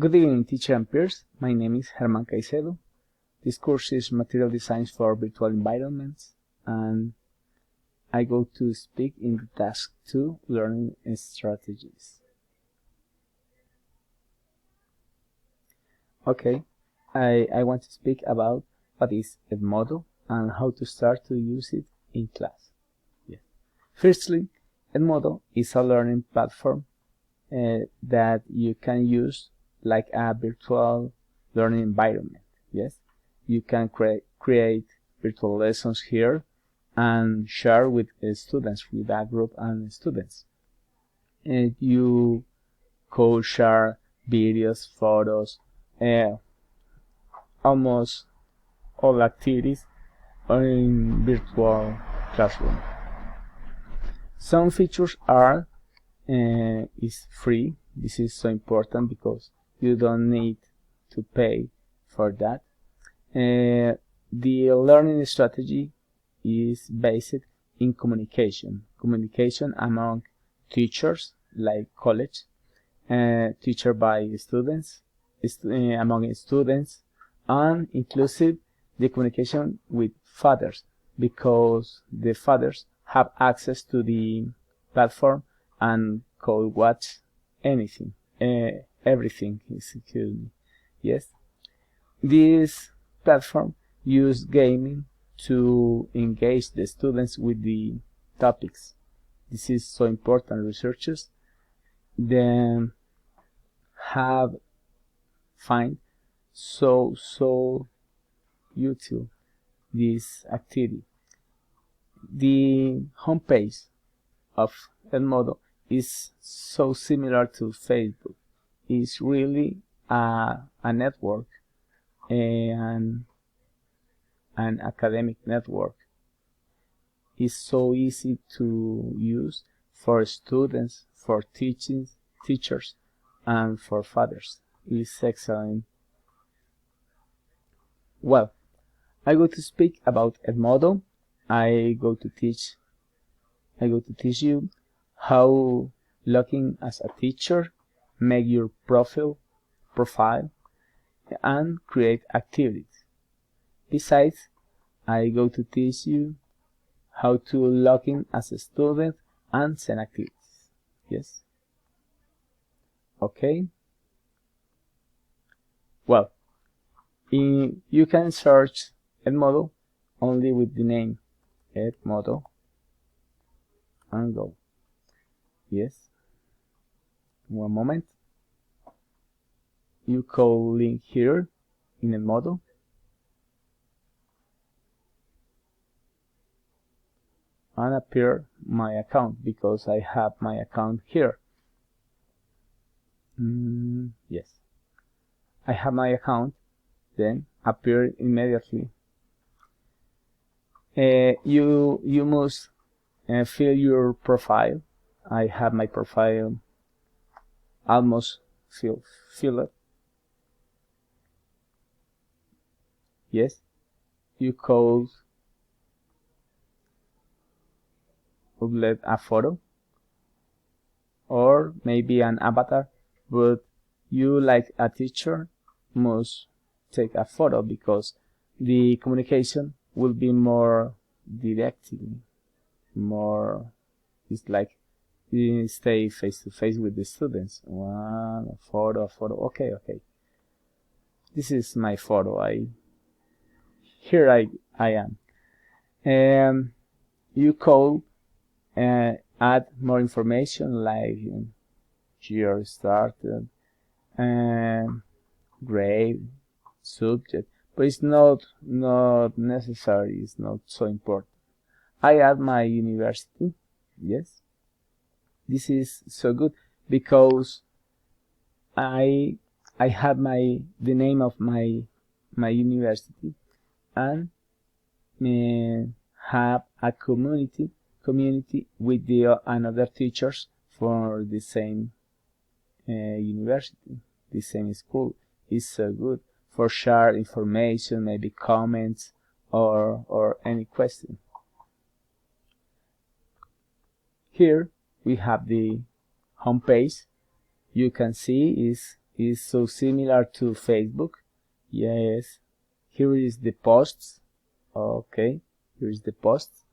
Good evening, teacher and peers. My name is Germán Caicedo. This course is Material Design for Virtual Environments, and I go to speak in the task 2, Learning Strategies. Okay, I want to speak about what is Edmodo and how to start to use it in class. Yes. Firstly, Edmodo is a learning platform that you can use like a virtual learning environment. Yes, you can create virtual lessons here and share with students, with a group and students. And you could share videos, photos, almost all activities in virtual classroom. Some features are is free. This is so important because you don't need to pay for that. The learning strategy is based in communication among teachers, like college, teacher by students, among students, and inclusive the communication with fathers, because the fathers have access to the platform and could watch anything, everything. Excuse me. Yes, this platform use gaming to engage the students with the topics. This is so important. Researchers then have find so useful this activity. The homepage of Edmodo is so similar to Facebook. It's really a network, an academic network. It's so easy to use for students, for teachers, and for fathers. It's excellent. Well, I go to speak about Edmodo. I go to teach you how logging as a teacher, make your profile, and create activities. Besides, I go to teach you how to log in as a student and send activities. Yes. Okay. Well, you can search Edmodo only with the name Edmodo and go. Yes. One moment. You call link here in Edmodo. And appear my account because I have my account here. Yes. I have my account, then appear immediately. You must fill your profile. I have my profile almost filled. Yes, you could upload a photo or maybe an avatar, but you, like a teacher, must take a photo because the communication will be more directly, more, it's like you stay face to face with the students. One photo, okay. This is my photo. Here I am. You could add more information like year started, grade, subject, but it's not necessary. It's not so important. I add my university. Yes, this is so good because I have the name of my university and have a community with the another teachers for the same university, the same school. Is so good for share information, maybe comments or any question. Here we have the home page. You can see is so similar to Facebook. Yes, here is the posts. Okay, here is the posts.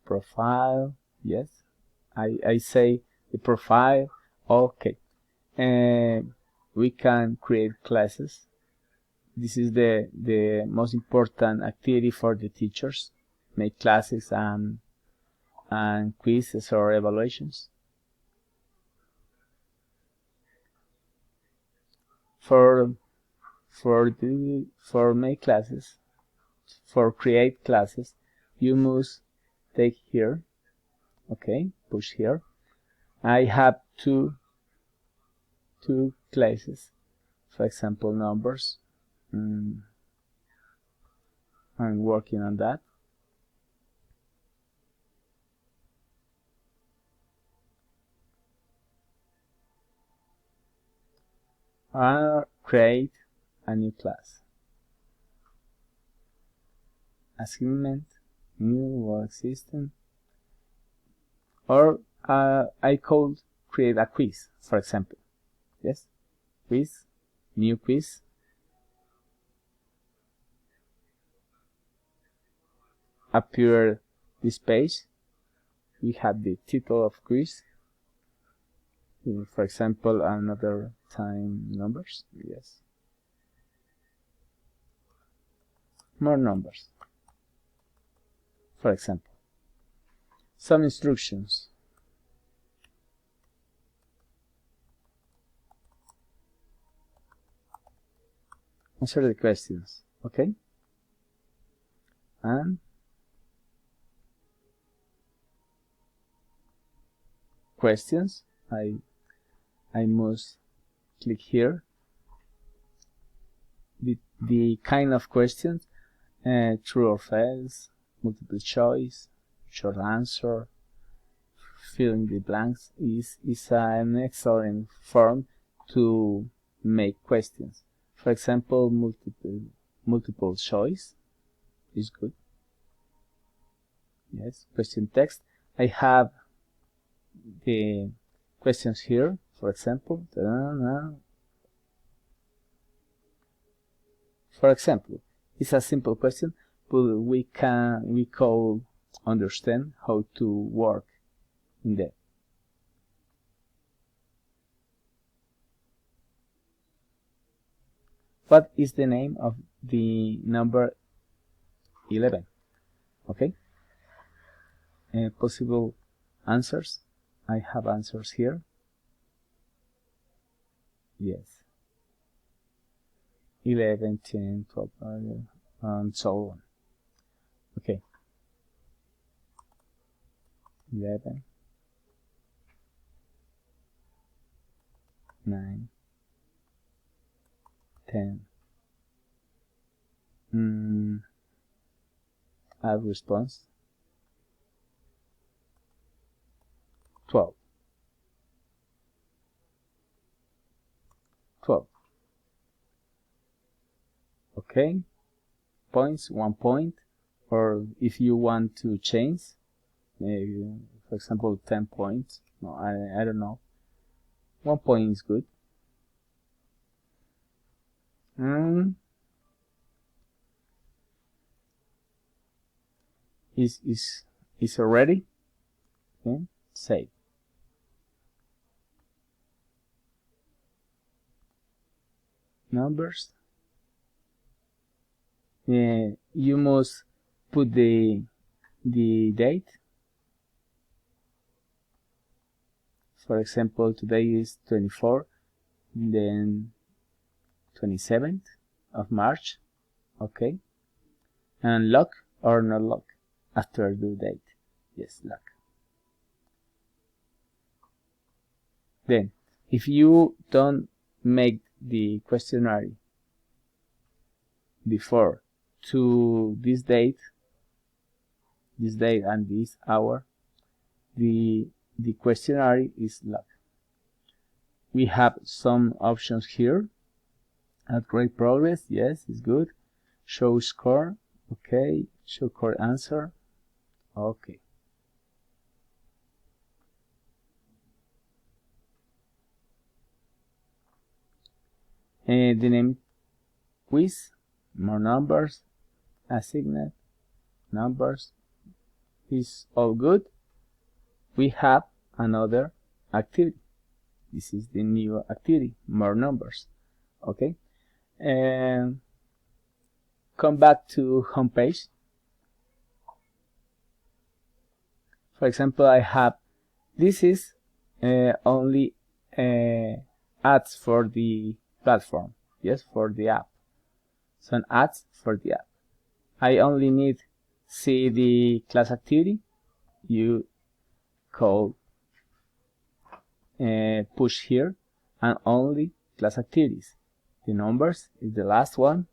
Profile. Yes, I say the profile. Okay, we can create classes. This is the most important activity for the teachers. Make classes and quizzes or evaluations. For make classes, for create classes, you must take here. Okay, push here. I have two classes. For example, numbers. I'm working on that. I'll create a new class. Assignment, new or existing. Or I could create a quiz, for example. Yes, quiz, new quiz. Appear this page. We have the title of quiz. For example, another time numbers. Yes. More numbers. For example, some instructions. Answer the questions. Okay. And questions. I must click here. The kind of questions, true or false, multiple choice, short answer, fill in the blanks is an excellent form to make questions. For example, multiple choice is good. Yes, question text. I have the questions here. For example, it's a simple question, but we could understand how to work in that. What is the name of the number 11? Okay. Possible answers. I have answers here. Yes. 11, 10, 12, and so on. Okay. 11, 9, 10. Add response. 12. 12. Okay. Points, 1 point. Or if you want to change, maybe, for example, 10 points. No, I don't know. 1 point is good. Is already. Okay. Save. Numbers. You must put the date. For example, today is 24, then 27th of March. Okay. And lock or not lock after due date. Yes, lock. Then, if you don't make the questionnaire before to this date and this hour, the questionnaire is locked. We have some options here. At great progress, yes, it's good. Show score, okay. Show correct answer, okay. The name quiz, more numbers, assigned numbers is all good. We have another activity. This is the new activity, more numbers. Okay, and come back to home page. For example, I have, this is only ads for the platform, yes, for the app. Some ads for the app. I only need see the class activity. You call push here, and only class activities. The numbers is the last one.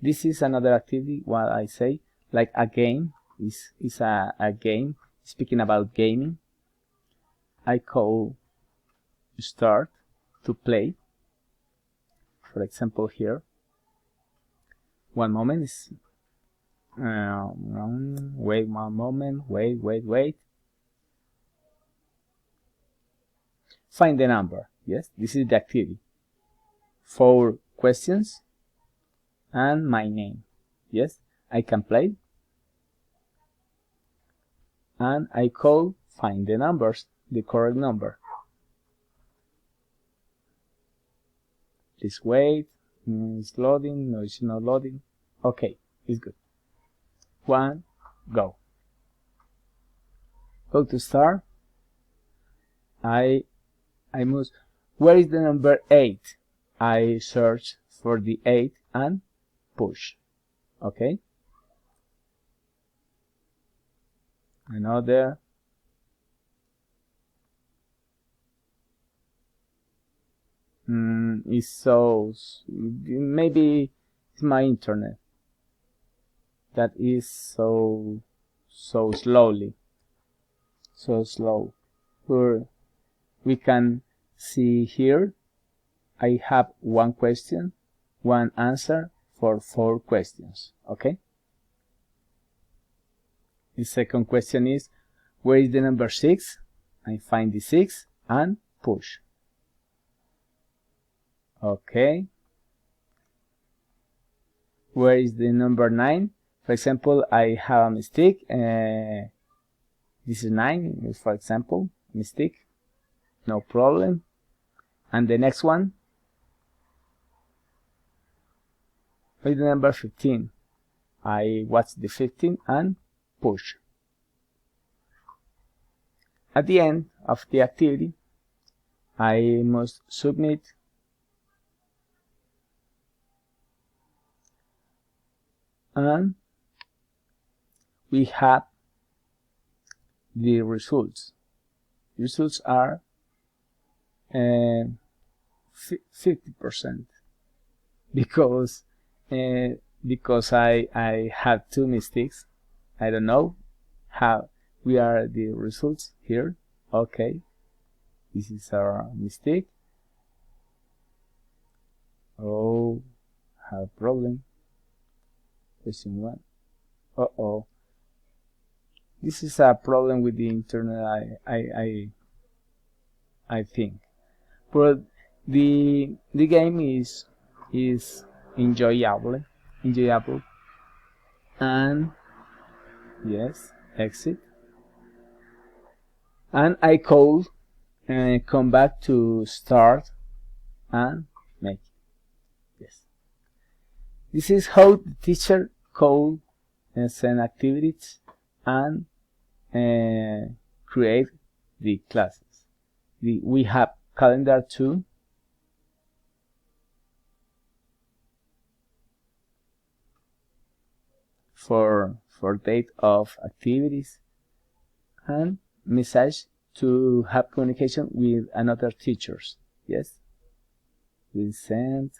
This is another activity, what I say, like a game, is a game, speaking about gaming. I call start to play. For example, here, one moment is, wait one moment, wait. Find the number, yes, this is the activity. 4 questions and my name, yes, I can play. And I call find the numbers, the correct number. Please wait, it's loading, no, it's not loading. Okay, it's good. 1, go. Go to start. I must, where is the number 8? I search for the 8 and push. Okay. Another. It's so, maybe it's my internet that is so slowly, so slow. We can see here I have 1 question, 1 answer for 4 questions. Okay. The second question is, where is the number 6? I find the 6 and push. Okay. Where is the number 9? For example, I have a mistake. This is 9, for example, mistake. No problem. And the next one, where is the number 15? I watch the 15 and push. At the end of the activity, I must submit and we have the results. Results are 50% because I had 2 mistakes. I don't know how we are the results here. Okay, this is our mistake. Oh, have a problem. Question 1. Uh-oh. This is a problem with the internet, I think. But the game is enjoyable, and yes, exit. And I call come back to start and make it. Yes. This is how the teacher code send activities and create the classes. We have calendar too. For date of activities and message to have communication with another teachers. Yes, we send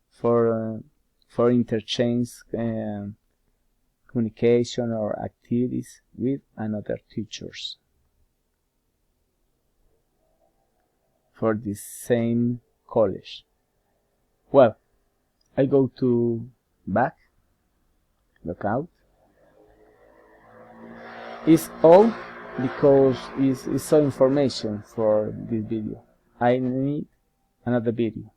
for interchange communication or activities with another teachers for the same college. Well, I go to back, look out. It's all because it's so information for this video. I need another video.